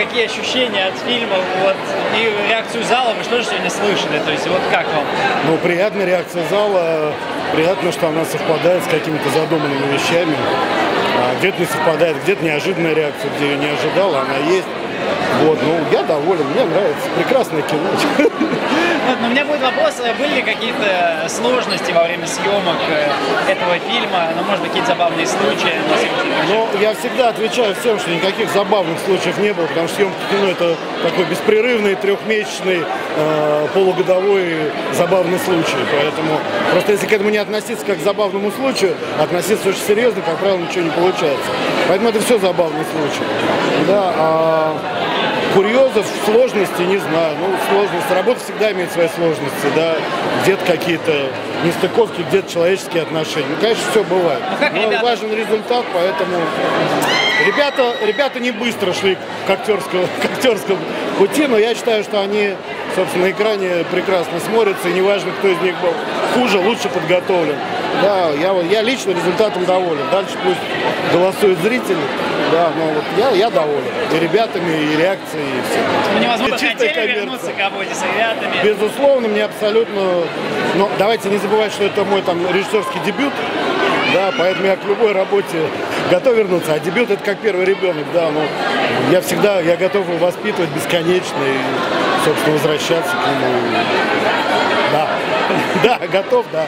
какие ощущения от фильма, вот, и реакцию зала, вы что же сегодня слышали, то есть вот как вам? Ну, приятная реакция зала, приятно, что она совпадает с какими-то задуманными вещами. Где-то не совпадает, где-то неожиданная реакция, где я не ожидал, она есть. Вот, ну, я доволен, мне нравится, прекрасное кино. Вот, но у меня будет вопрос, были ли какие-то сложности во время съемок этого фильма, ну, может быть, какие-то забавные случаи? Ну, я всегда отвечаю всем, что никаких забавных случаев не было, потому что съемка кино – это такой беспрерывный, трехмесячный, полугодовой забавный случай. Поэтому просто если к этому не относиться как к забавному случаю, относиться очень серьезно, как правило, ничего не получается. Поэтому это все забавный случай. Да, курьезов, сложности, не знаю. Ну, сложности. Работа всегда имеет свои сложности, да. Где-то какие-то нестыковки, где-то человеческие отношения. Ну, конечно, все бывает. Но важен результат, поэтому ребята не быстро шли к актерскому пути, но я считаю, что они, собственно, на экране прекрасно смотрятся, и неважно, кто из них был хуже, лучше подготовлен. Да, я лично результатом доволен. Дальше пусть голосуют зрители. Да, но вот я доволен. И ребятами, и реакцией, и всем. Ну, невозможно, хотели вернуться к работе с ребятами? Безусловно, мне абсолютно... Но давайте не забывать, что это мой там режиссерский дебют. Да, поэтому я к любой работе готов вернуться. А дебют — это как первый ребенок, да. Но я готов его воспитывать бесконечно и, собственно, возвращаться к нему. Да, да, готов, да.